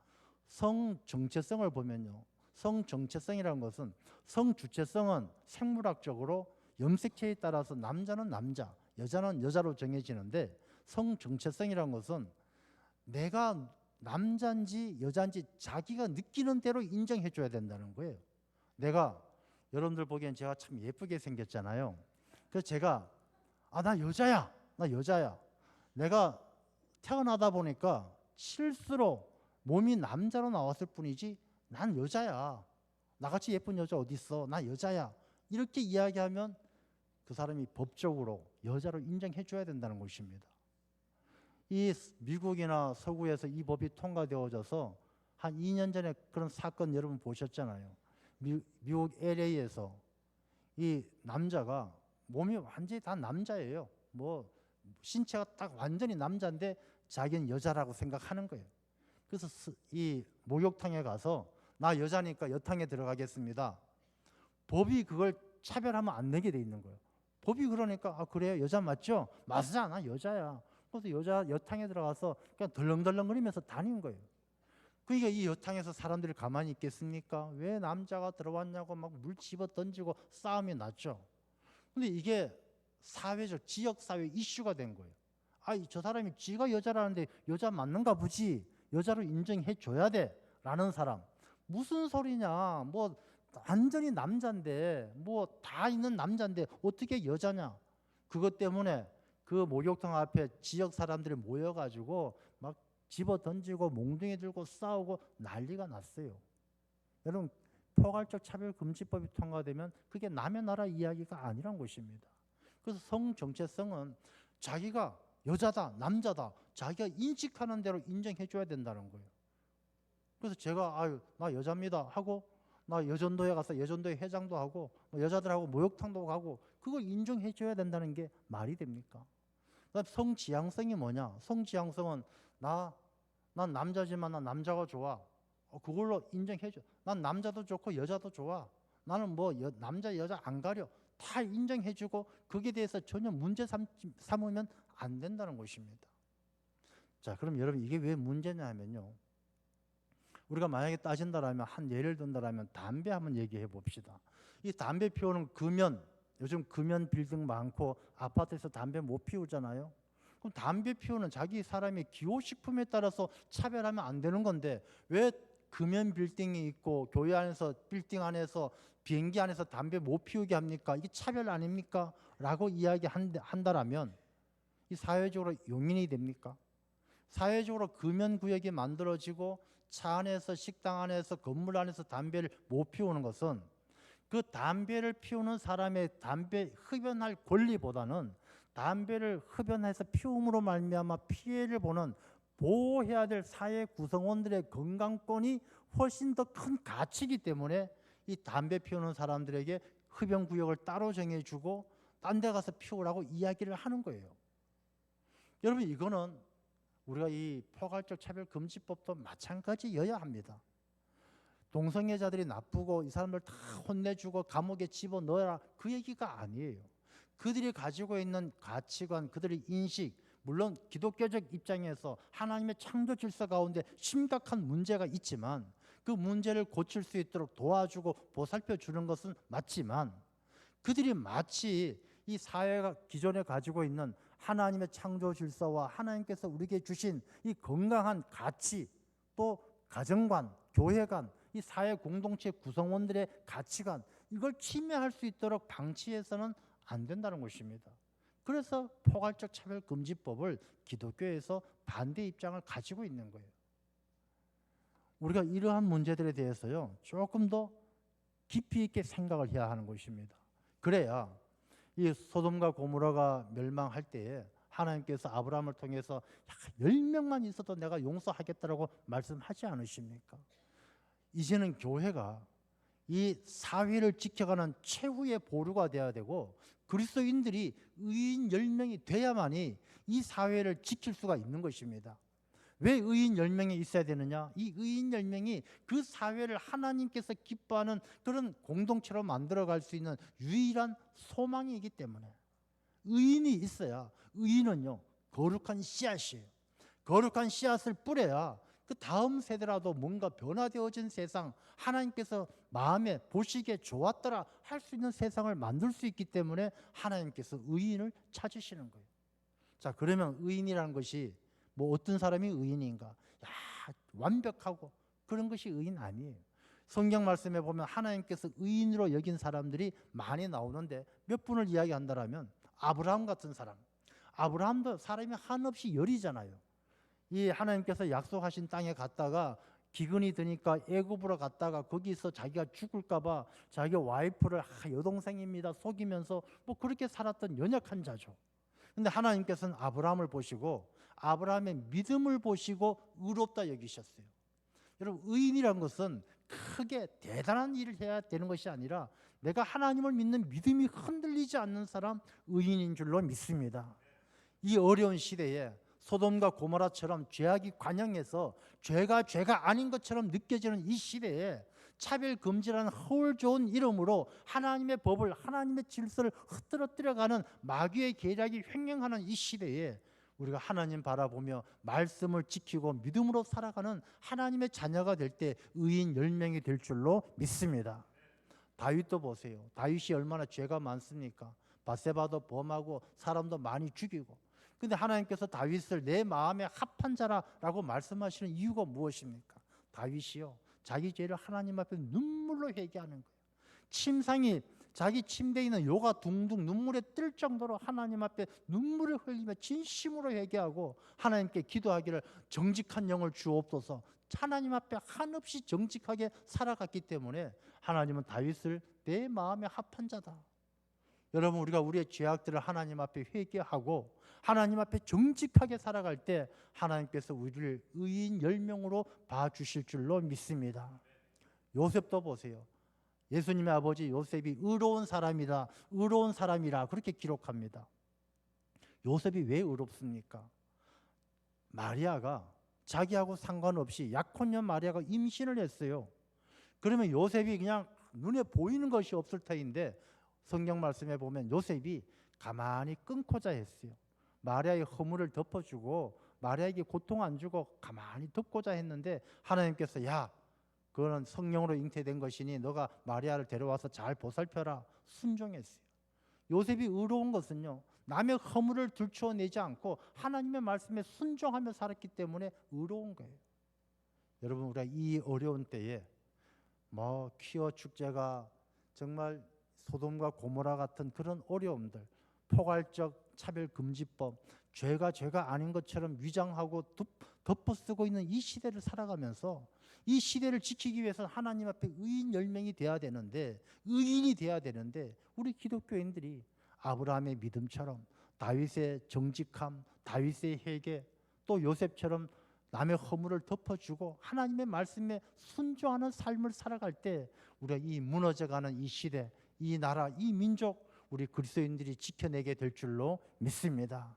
성 정체성을 보면요, 성 정체성이라는 것은 성 주체성은 생물학적으로 염색체에 따라서 남자는 남자, 여자는 여자로 정해지는데, 성 정체성이라는 것은 내가 남자인지 여자인지 자기가 느끼는 대로 인정해 줘야 된다는 거예요. 여러분들 보기엔 제가 참 예쁘게 생겼잖아요. 그래서 제가 나 여자야. 내가 태어나다 보니까 실수로 몸이 남자로 나왔을 뿐이지 난 여자야. 나같이 예쁜 여자 어디 있어? 나 여자야. 이렇게 이야기하면 그 사람이 법적으로 여자로 인정해 줘야 된다는 것입니다. 이 미국이나 서구에서 이 법이 통과되어져서 한 2년 전에 그런 사건 여러분 보셨잖아요. 미국 LA에서 이 남자가 몸이 완전히 다 남자예요. 뭐 신체가 딱 완전히 남자인데 자기는 여자라고 생각하는 거예요. 그래서 이 목욕탕에 가서 나 여자니까 여탕에 들어가겠습니다. 법이 그걸 차별하면 안 되게 돼 있는 거예요. 법이 그러니까 그래요, 여자 맞죠? 맞아, 나 여자야. 그래서 여자 여탕에 들어가서 그냥 덜렁덜렁거리면서 다닌 거예요. 그러니까 이 여탕에서 사람들이 가만히 있겠습니까? 왜 남자가 들어왔냐고 막 물 집어 던지고 싸움이 났죠. 근데 이게 사회적 지역사회 이슈가 된 거예요. 저 사람이 지가 여자라는데 여자 맞는가 보지, 여자로 인정해 줘야 돼 라는 사람. 무슨 소리냐, 뭐 완전히 남자인데 뭐 다 있는 남자인데 어떻게 여자냐? 그것 때문에 그 목욕탕 앞에 지역 사람들이 모여가지고 막 집어 던지고 몽둥이 들고 싸우고 난리가 났어요. 여러분, 포괄적 차별금지법이 통과되면 그게 남의 나라 이야기가 아니란 것입니다. 그래서 성 정체성은 자기가 여자다, 남자다, 자기가 인식하는 대로 인정해 줘야 된다는 거예요. 그래서 제가 아유, 나 여자입니다 하고 나 여전도에 가서 여전도회 회장도 하고 여자들하고 목욕탕도 가고 그걸 인정해 줘야 된다는 게 말이 됩니까? 성지향성이 뭐냐? 성지향성은 난 남자지만 난 남자가 좋아. 그걸로 인정해 줘. 난 남자도 좋고 여자도 좋아. 나는 뭐 남자 여자 안 가려. 다 인정해 주고 거기에 대해서 전혀 문제 삼으면 안 된다는 것입니다. 자, 그럼 여러분 이게 왜 문제냐 하면요. 우리가 만약에 따진다라면 한 예를 든다라면 담배 한번 얘기해 봅시다. 이 담배 피우는 금연, 요즘 금연 빌딩 많고 아파트에서 담배 못 피우잖아요. 그럼 담배 피우는 자기 사람의 기호식품에 따라서 차별하면 안 되는 건데 왜 금연 빌딩이 있고 교회 안에서 빌딩 안에서 비행기 안에서 담배 못 피우게 합니까? 이게 차별 아닙니까? 라고 이야기한다라면 이 사회적으로 용인이 됩니까? 사회적으로 금연구역이 만들어지고 차 안에서 식당 안에서 건물 안에서 담배를 못 피우는 것은 그 담배를 피우는 사람의 담배 흡연할 권리보다는 담배를 흡연해서 피움으로 말미암아 피해를 보는 보호해야 될 사회 구성원들의 건강권이 훨씬 더 큰 가치이기 때문에 이 담배 피우는 사람들에게 흡연구역을 따로 정해주고 딴 데 가서 피우라고 이야기를 하는 거예요. 여러분, 이거는 우리가 이 포괄적 차별금지법도 마찬가지여야 합니다. 동성애자들이 나쁘고 이 사람들 다 혼내주고 감옥에 집어넣어라, 그 얘기가 아니에요. 그들이 가지고 있는 가치관, 그들의 인식, 물론 기독교적 입장에서 하나님의 창조 질서 가운데 심각한 문제가 있지만 그 문제를 고칠 수 있도록 도와주고 보살펴 주는 것은 맞지만 그들이 마치 이 사회가 기존에 가지고 있는 하나님의 창조 질서와 하나님께서 우리에게 주신 이 건강한 가치, 또 가정관, 교회관, 이 사회 공동체 구성원들의 가치관, 이걸 침해할 수 있도록 방치해서는 안 된다는 것입니다. 그래서 포괄적 차별금지법을 기독교에서 반대 입장을 가지고 있는 거예요. 우리가 이러한 문제들에 대해서요, 조금 더 깊이 있게 생각을 해야 하는 것입니다. 그래야 이 소돔과 고모라가 멸망할 때에 하나님께서 아브라함을 통해서 10명만 있어도 내가 용서하겠다라고 말씀하지 않으십니까? 이제는 교회가 이 사회를 지켜가는 최후의 보루가 되어야 되고 그리스도인들이 의인 10명이 돼야만이 이 사회를 지킬 수가 있는 것입니다. 왜 의인 10명이 있어야 되느냐? 이 의인 10명이 그 사회를 하나님께서 기뻐하는 그런 공동체로 만들어갈 수 있는 유일한 소망이기 때문에 의인이 있어야, 의인은요 거룩한 씨앗이에요. 거룩한 씨앗을 뿌려야 그 다음 세대라도 뭔가 변화되어진 세상, 하나님께서 마음에 보시기에 좋았더라 할 수 있는 세상을 만들 수 있기 때문에 하나님께서 의인을 찾으시는 거예요. 자, 그러면 의인이라는 것이 뭐 어떤 사람이 의인인가? 야, 완벽하고 그런 것이 의인 아니에요. 성경 말씀에 보면 하나님께서 의인으로 여긴 사람들이 많이 나오는데 몇 분을 이야기한다라면 아브라함 같은 사람. 아브라함도 사람이 한없이 열이잖아요. 이 하나님께서 약속하신 땅에 갔다가 기근이 드니까 애굽으로 갔다가 거기서 자기가 죽을까 봐 자기 와이프를 여동생입니다 속이면서 뭐 그렇게 살았던 연약한 자죠. 근데 하나님께서는 아브라함을 보시고 아브라함의 믿음을 보시고 의롭다 여기셨어요. 여러분, 의인이란 것은 크게 대단한 일을 해야 되는 것이 아니라 내가 하나님을 믿는 믿음이 흔들리지 않는 사람, 의인인 줄로 믿습니다. 이 어려운 시대에 소돔과 고모라처럼 죄악이 관영해서 죄가 아닌 것처럼 느껴지는 이 시대에 차별금지라는 허울 좋은 이름으로 하나님의 법을, 하나님의 질서를 흐트러뜨려가는 마귀의 계략이 횡행하는 이 시대에 우리가 하나님 바라보며 말씀을 지키고 믿음으로 살아가는 하나님의 자녀가 될 때 의인 10명이 될 줄로 믿습니다. 다윗도 보세요. 다윗이 얼마나 죄가 많습니까? 바세바도 범하고 사람도 많이 죽이고. 근데 하나님께서 다윗을 내 마음에 합한 자라고 말씀하시는 이유가 무엇입니까? 다윗이요, 자기 죄를 하나님 앞에 눈물로 회개하는 거예요. 침상이 자기 침대에 있는 요가 둥둥 눈물에 뜰 정도로 하나님 앞에 눈물을 흘리며 진심으로 회개하고 하나님께 기도하기를 정직한 영을 주옵소서. 하나님 앞에 한없이 정직하게 살아갔기 때문에 하나님은 다윗을 내 마음에 합한 자다. 여러분, 우리가 우리의 죄악들을 하나님 앞에 회개하고 하나님 앞에 정직하게 살아갈 때 하나님께서 우리를 의인 10명으로 봐주실 줄로 믿습니다. 요셉도 보세요. 예수님의 아버지 요셉이 의로운 사람이다, 의로운 사람이라 그렇게 기록합니다. 요셉이 왜 의롭습니까? 마리아가 자기하고 상관없이 약혼녀 마리아가 임신을 했어요. 그러면 요셉이 그냥 눈에 보이는 것이 없을 터인데 성경 말씀에 보면 요셉이 가만히 끊고자 했어요. 마리아의 허물을 덮어주고 마리아에게 고통 안 주고 가만히 덮고자 했는데 하나님께서 야, 그거는 성령으로 잉태된 것이니 너가 마리아를 데려와서 잘 보살펴라. 순종했어요. 요셉이 의로운 것은요, 남의 허물을 들추어내지 않고 하나님의 말씀에 순종하며 살았기 때문에 의로운 거예요. 여러분, 우리가 이 어려운 때에 퀴어 축제가 정말 소돔과 고모라 같은 그런 어려움들, 포괄적 차별금지법, 죄가 아닌 것처럼 위장하고 덮어쓰고 있는 이 시대를 살아가면서 이 시대를 지키기 위해서 하나님 앞에 의인 10명이 돼야 되는데, 의인이 돼야 되는데 우리 기독교인들이 아브라함의 믿음처럼 다윗의 정직함, 다윗의 회개, 또 요셉처럼 남의 허물을 덮어주고 하나님의 말씀에 순종하는 삶을 살아갈 때 우리가 이 무너져가는 이 시대, 이 나라, 이 민족 우리 그리스도인들이 지켜내게 될 줄로 믿습니다.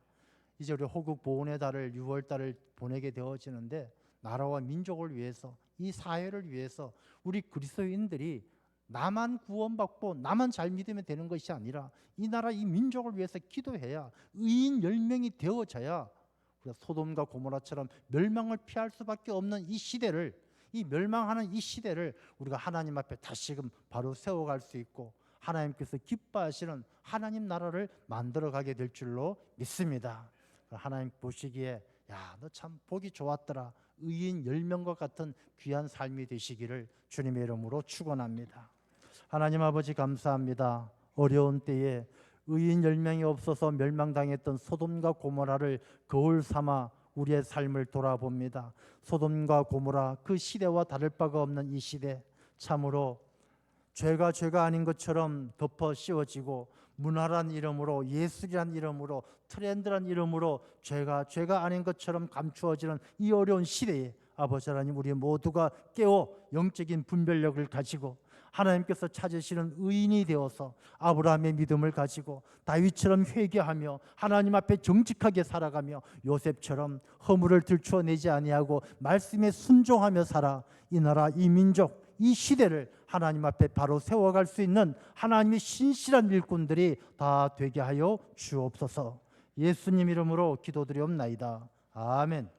이제 우리 호국 보훈의 달을 6월 달을 보내게 되어지는데 나라와 민족을 위해서, 이 사회를 위해서 우리 그리스도인들이 나만 구원받고 나만 잘 믿으면 되는 것이 아니라 이 나라, 이 민족을 위해서 기도해야 의인 10명이 되어져야 우리가 소돔과 고모라처럼 멸망을 피할 수밖에 없는 이 시대를, 이 멸망하는 이 시대를 우리가 하나님 앞에 다시금 바로 세워갈 수 있고 하나님께서 기뻐하시는 하나님 나라를 만들어가게 될 줄로 믿습니다. 하나님 보시기에 야, 너 참 보기 좋았더라, 의인 10명과 같은 귀한 삶이 되시기를 주님의 이름으로 축원합니다. 하나님 아버지 감사합니다. 어려운 때에 의인 10명이 없어서 멸망당했던 소돔과 고모라를 거울 삼아 우리의 삶을 돌아봅니다. 소돔과 고모라, 그 시대와 다를 바가 없는 이 시대, 참으로 죄가 아닌 것처럼 덮어 씌워지고 문화란 이름으로, 예술이란 이름으로, 트렌드란 이름으로 죄가 아닌 것처럼 감추어지는 이 어려운 시대에 아버지 하나님, 우리 모두가 깨어 영적인 분별력을 가지고 하나님께서 찾으시는 의인이 되어서 아브라함의 믿음을 가지고 다윗처럼 회개하며 하나님 앞에 정직하게 살아가며 요셉처럼 허물을 들추어내지 아니하고 말씀에 순종하며 살아 이 나라, 이 민족, 이 시대를 하나님 앞에 바로 세워갈 수 있는 하나님의 신실한 일꾼들이 다 되게 하여 주옵소서. 예수님 이름으로 기도드리옵나이다. 아멘.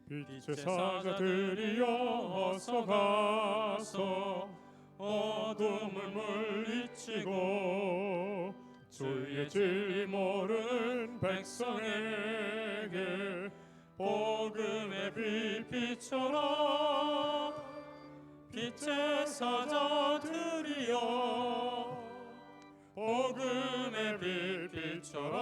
빛의 사자들이여 어서 가서 어둠을 물리치고 주의 진리 모르는 백성에게 복음의 빛비춰라. 빛의 사자들이여 복음의 빛비춰라.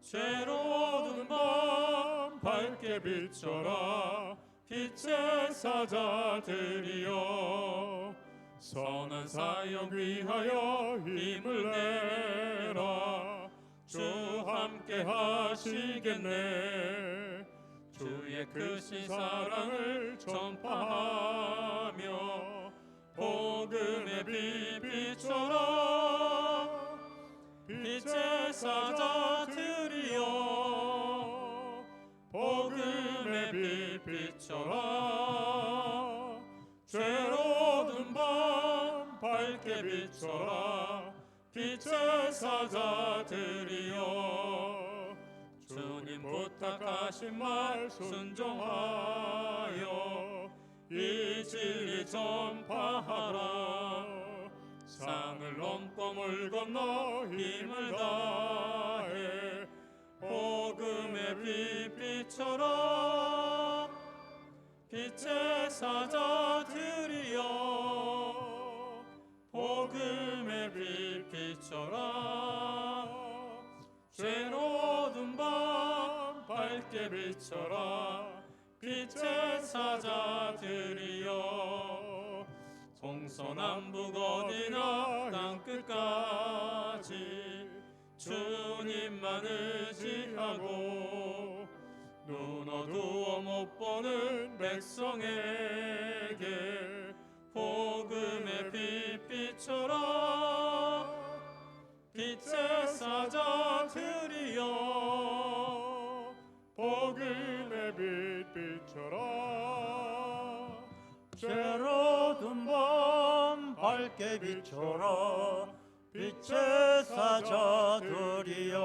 죄로운 밤 밝게 비춰라. 빛의 사자들이여 선한 사역 위하여 힘을 내라. 주 함께 하시겠네. 주의 크신 사랑을 전파하며 복음의 빛 비춰라. 빛의 사자들이여 복음의 빛 비춰라. 죄로운 밤 밝게 비춰라 빛의 사자들이여 주님 부탁하신 말 순종하여 이 진리 전파하라 산을 넘고 물 건너 힘을 다해 복음의 빛 비춰라 빛의 사자들이여 복음의 빛 비춰라 죄로 어두운 밤 밝게 비춰라 빛의 사자들이여 동서남북 어디나 땅끝까지 주님만 의지하고 눈 어두워 못 보는 백성에게 복음의 빛 비춰라 빛의 사자들이여 복음의 빛 비춰라 죄로 어두운 밤 밝게 비춰라 빛의 사자들이여.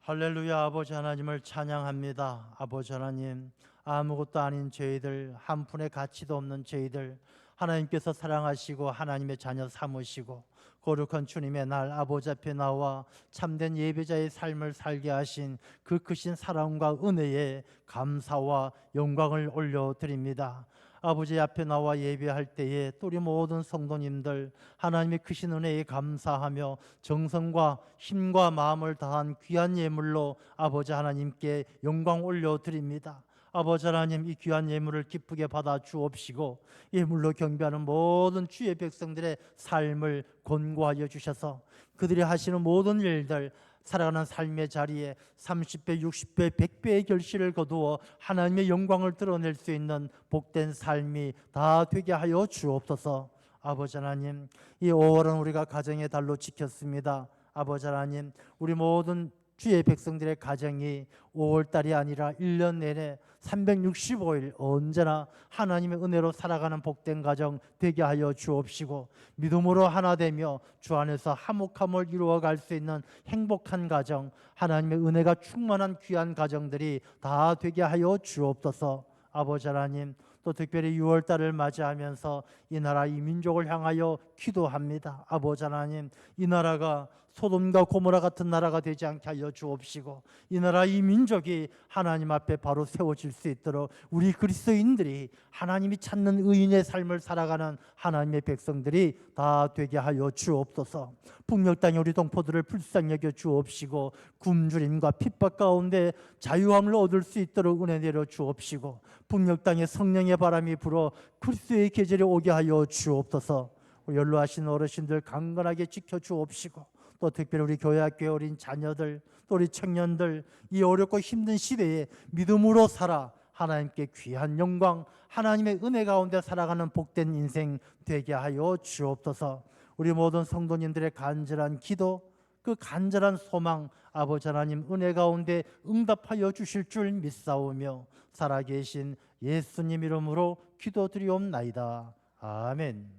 할렐루야. 아버지 하나님을 찬양합니다. 아버지 하나님, 아무것도 아닌 저희들, 한 푼의 가치도 없는 저희들 하나님께서 사랑하시고 하나님의 자녀 삼으시고 거룩한 주님의 날 아버지 앞에 나와 참된 예배자의 삶을 살게 하신 그 크신 사랑과 은혜에 감사와 영광을 올려드립니다. 아버지 앞에 나와 예배할 때에 또 우리 모든 성도님들 하나님의 크신 은혜에 감사하며 정성과 힘과 마음을 다한 귀한 예물로 아버지 하나님께 영광 올려드립니다. 아버지 하나님, 이 귀한 예물을 기쁘게 받아 주옵시고 예물로 경배하는 모든 주의 백성들의 삶을 권고하여 주셔서 그들이 하시는 모든 일들, 살아가는 삶의 자리에 30배, 60배, 100배의 결실을 거두어 하나님의 영광을 드러낼 수 있는 복된 삶이 다 되게 하여 주옵소서. 아버지 하나님, 이 5월은 우리가 가정의 달로 지켰습니다. 아버지 하나님, 우리 모든 주의 백성들의 가정이 5월달이 아니라 1년 내내 365일 언제나 하나님의 은혜로 살아가는 복된 가정 되게 하여 주옵시고 믿음으로 하나 되며 주 안에서 화목함을 이루어갈 수 있는 행복한 가정, 하나님의 은혜가 충만한 귀한 가정들이 다 되게 하여 주옵소서. 아버지 하나님, 또 특별히 6월달을 맞이하면서 이 나라 이 민족을 향하여 기도합니다. 아버지 하나님, 이 나라가 소돔과 고모라 같은 나라가 되지 않게 하여 주옵시고 이 나라 이 민족이 하나님 앞에 바로 세워질 수 있도록 우리 그리스도인들이 하나님이 찾는 의인의 삶을 살아가는 하나님의 백성들이 다 되게 하여 주옵소서. 북녘 땅의 우리 동포들을 불쌍히 여겨 주옵시고 굶주림과 핍박 가운데 자유함을 얻을 수 있도록 은혜 내려 주옵시고 북녘 땅에 성령의 바람이 불어 그리스도의 계절이 오게 하여 주옵소서. 연로하신 어르신들 강건하게 지켜 주옵시고 또 특별히 우리 교회학교의 어린 자녀들, 또 우리 청년들 이 어렵고 힘든 시대에 믿음으로 살아 하나님께 귀한 영광, 하나님의 은혜 가운데 살아가는 복된 인생 되게 하여 주옵소서. 우리 모든 성도님들의 간절한 기도, 그 간절한 소망 아버지 하나님 은혜 가운데 응답하여 주실 줄 믿사오며 살아계신 예수님 이름으로 기도드리옵나이다. 아멘.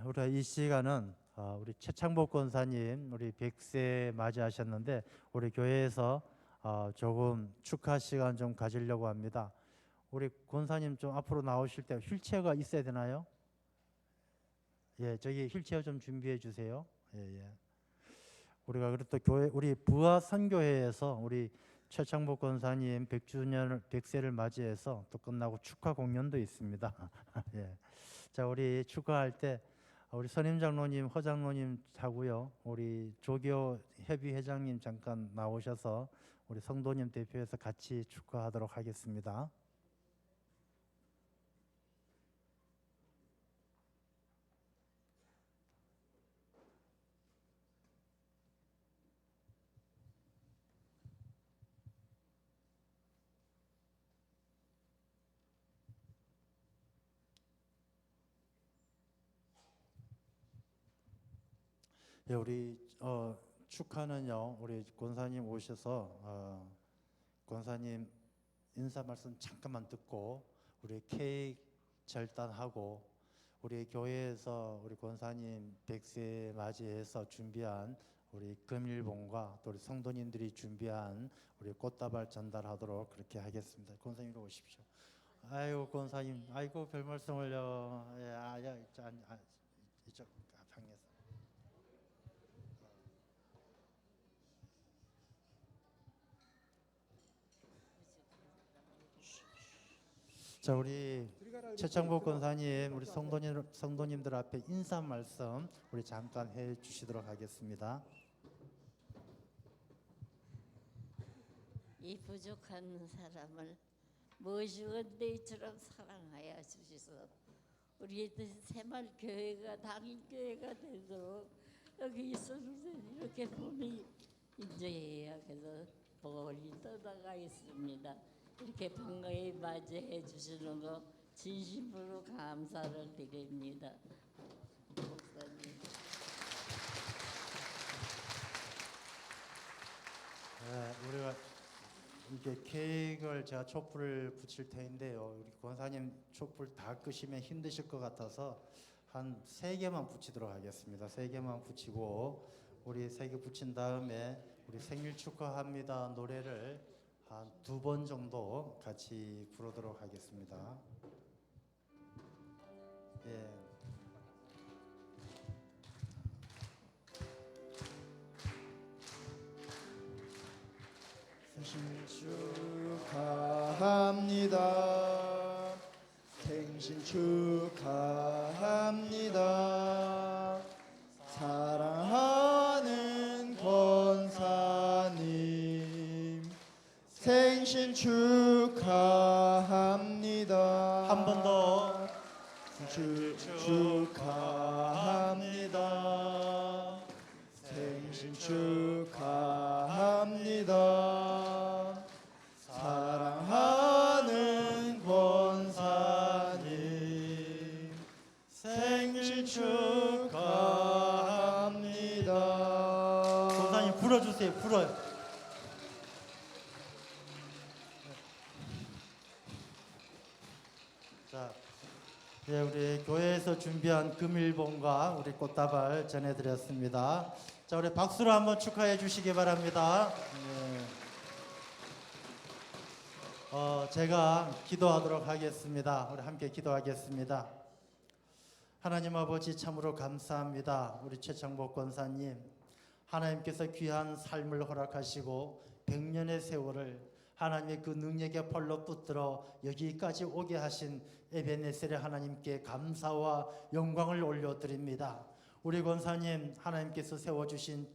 우리가 이 시간은 우리 최창복 권사님 우리 100세 맞이하셨는데 우리 교회에서 조금 축하 시간 좀 가지려고 합니다. 우리 권사님 좀 앞으로 나오실 때 휠체어가 있어야 되나요? 예, 저기 휠체어 좀 준비해 주세요. 예. 우리가 그리고 또 교회 우리 부하 선교회에서 우리 최창복 권사님 100세를 맞이해서 또 끝나고 축하 공연도 있습니다. 예. 자, 우리 축하할 때 우리 선임 장로님, 허 장로님 하고요. 우리 조교 협의 회장님 잠깐 나오셔서 우리 성도님 대표해서 같이 축하하도록 하겠습니다. 예, 우리 축하는요. 우리 권사님 오셔서 권사님 인사 말씀 잠깐만 듣고 우리 케이크 절단하고 우리 교회에서 우리 권사님 100세 맞이해서 준비한 우리 금일봉과 또 우리 성도님들이 준비한 우리 꽃다발 전달하도록 그렇게 하겠습니다. 권사님으로 오십시오. 아이고 권사님, 아이고 별 말씀을요. 이쪽 방에서. 자, 우리 최창복 권사님, 우리 성도님들 앞에 인사 말씀 우리 잠깐 해 주시도록 하겠습니다. 이 부족한 사람을 무엇이건 내처럼 사랑하여 주시소. 우리 새마을교회가 단일교회가 되도록 여기 있어주세요. 이렇게 봄이 인정해야 그래서 벌이 떠나가 있습니다. 이렇게 반가이 맞이해 주시는 거 진심으로 감사를 드립니다. 목사님. 네, 우리가 이게 케이크를 제가 촛불을 붙일 테인데요. 우리 권사님 촛불 다 끄시면 힘드실 것 같아서 한 3개만 붙이도록 하겠습니다. 3개만 붙이고 우리 3개 붙인 다음에 우리 생일 축하합니다 노래를 한 2번 정도 같이 부르도록 하겠습니다. 예. 생신 축하합니다. 생신 축하합니다. 사랑하는 권사님 생신 축하합니다. 한 번 더. 축하합니다. 생신 축하합니다. 사랑하는 권사님 생신 축하합니다. 권사님 불어주세요. 불어요. 자, 네, 우리 교회에서 준비한 금일봉과 우리 꽃다발 전해드렸습니다. 자, 우리 박수로 한번 축하해 주시기 바랍니다. 네. 제가 기도하도록 하겠습니다. 우리 함께 기도하겠습니다. 하나님 아버지 참으로 감사합니다. 우리 최창복 권사님, 하나님께서 귀한 삶을 허락하시고 100년의 세월을 하나님의 그 능력의 팔로 붙들어 여기까지 오게 하신 에베네셀의 하나님께 감사와 영광을 올려드립니다. 우리 권사님, 하나님께서 세워주신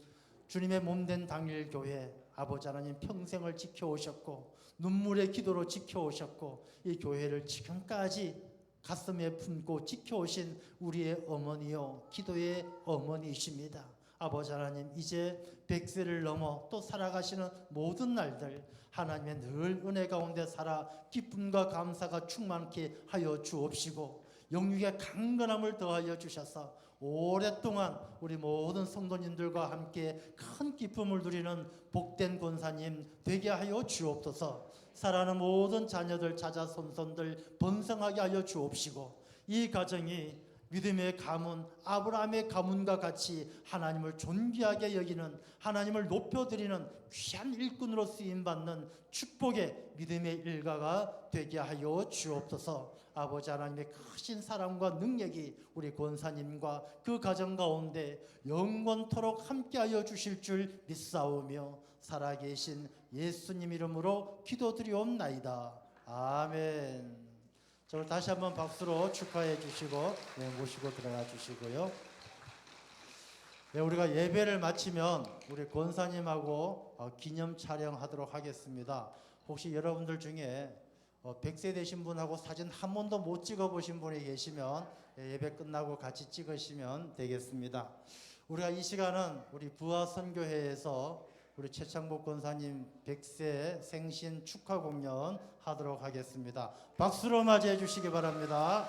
주님의 몸된 당일교회, 아버지 하나님 평생을 지켜오셨고 눈물의 기도로 지켜오셨고 이 교회를 지금까지 가슴에 품고 지켜오신 우리의 어머니요, 기도의 어머니이십니다. 아버지 하나님, 이제 100세를 넘어 또 살아가시는 모든 날들 하나님의 늘 은혜 가운데 살아 기쁨과 감사가 충만케 하여 주옵시고 영육의 강건함을 더하여 주셔서 오랫동안 우리 모든 성도님들과 함께 큰 기쁨을 누리는 복된 권사님 되게 하여 주옵소서. 사랑하는 모든 자녀들, 자자, 손손들 번성하게 하여 주옵시고 이 가정이 믿음의 가문, 아브라함의 가문과 같이 하나님을 존귀하게 여기는, 하나님을 높여드리는 귀한 일꾼으로 쓰임받는 축복의 믿음의 일가가 되게 하여 주옵소서. 아버지 하나님의 크신 사랑과 능력이 우리 권사님과 그 가정 가운데 영원토록 함께하여 주실 줄 믿사오며 살아계신 예수님 이름으로 기도드리옵나이다. 아멘. 자, 다시 한번 박수로 축하해 주시고 모시고 들어가 주시고요. 네, 우리가 예배를 마치면 우리 권사님하고 기념 촬영하도록 하겠습니다. 혹시 여러분들 중에 100세 되신 분하고 사진 한 번도 못 찍어 보신 분이 계시면 예배 끝나고 같이 찍으시면 되겠습니다. 우리가 이 시간은 우리 부하 선교회에서 우리 최창복 권사님 100세 생신 축하 공연 하도록 하겠습니다. 박수로 맞이해 주시기 바랍니다.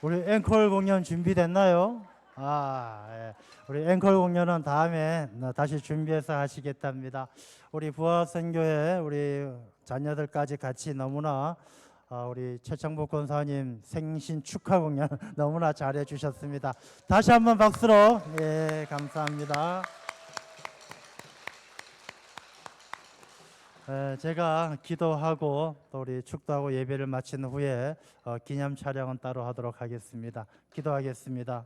우리 앵콜 공연 준비됐나요? 예. 우리 앵콜 공연은 다음에 다시 준비해서 하시겠답니다. 우리 부하선교회 우리 자녀들까지 같이 너무나 우리 최창복 권사님 생신 축하 공연 너무나 잘해 주셨습니다. 다시 한번 박수로 예, 감사합니다. 제가 기도하고 또 우리 축도하고 예배를 마친 후에 기념 촬영은 따로 하도록 하겠습니다. 기도하겠습니다.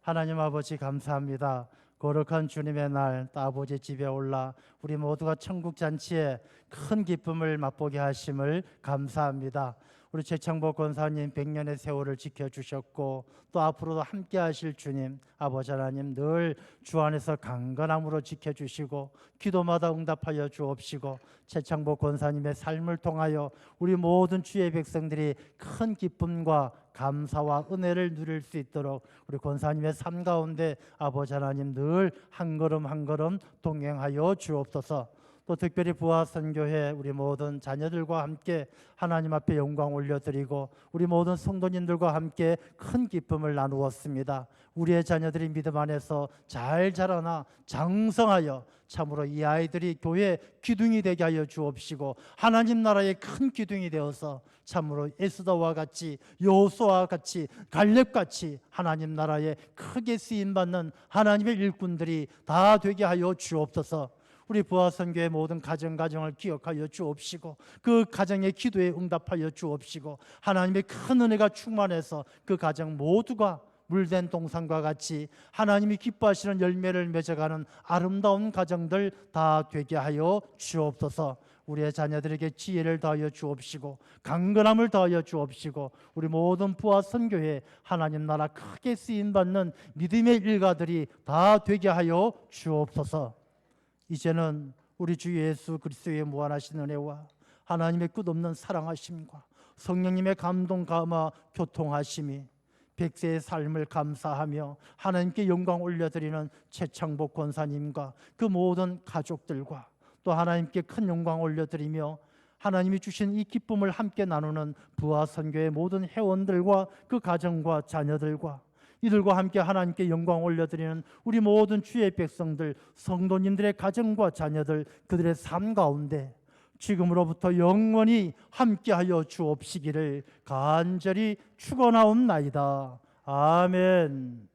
하나님 아버지 감사합니다. 거룩한 주님의 날 또 아버지 집에 올라 우리 모두가 천국 잔치에 큰 기쁨을 맛보게 하심을 감사합니다. 우리 최창복 권사님 100년의 세월을 지켜주셨고 또 앞으로도 함께 하실 주님 아버지 하나님 늘 주 안에서 강건함으로 지켜주시고 기도마다 응답하여 주옵시고 최창복 권사님의 삶을 통하여 우리 모든 주의 백성들이 큰 기쁨과 감사와 은혜를 누릴 수 있도록 우리 권사님의 삶 가운데 아버지 하나님 늘 한 걸음 한 걸음 동행하여 주옵소서. 또 특별히 부하선교회 우리 모든 자녀들과 함께 하나님 앞에 영광 올려드리고 우리 모든 성도님들과 함께 큰 기쁨을 나누었습니다. 우리의 자녀들이 믿음 안에서 잘 자라나 장성하여 참으로 이 아이들이 교회 기둥이 되게 하여 주옵시고 하나님 나라의 큰 기둥이 되어서 참으로 에스더와 같이 여호수아와 같이 갈렙같이 하나님 나라에 크게 쓰임받는 하나님의 일꾼들이 다 되게 하여 주옵소서. 우리 부하선교의 모든 가정을 기억하여 주옵시고 그 가정의 기도에 응답하여 주옵시고 하나님의 큰 은혜가 충만해서 그 가정 모두가 물된 동산과 같이 하나님이 기뻐하시는 열매를 맺어가는 아름다운 가정들 다 되게 하여 주옵소서. 우리의 자녀들에게 지혜를 더하여 주옵시고 강건함을 더하여 주옵시고 우리 모든 부하선교회 하나님 나라 크게 쓰임받는 믿음의 일가들이 다 되게 하여 주옵소서. 이제는 우리 주 예수 그리스도의 무한하신 은혜와 하나님의 끝없는 사랑하심과 성령님의 감동 감화 교통하심이 백세의 삶을 감사하며 하나님께 영광 올려드리는 최창복 권사님과 그 모든 가족들과 또 하나님께 큰 영광 올려드리며 하나님이 주신 이 기쁨을 함께 나누는 부하선교의 모든 회원들과 그 가정과 자녀들과 이들과 함께 하나님께 영광 올려드리는 우리 모든 주의 백성들 성도님들의 가정과 자녀들 그들의 삶 가운데 지금으로부터 영원히 함께하여 주옵시기를 간절히 축원하옵나이다. 아멘.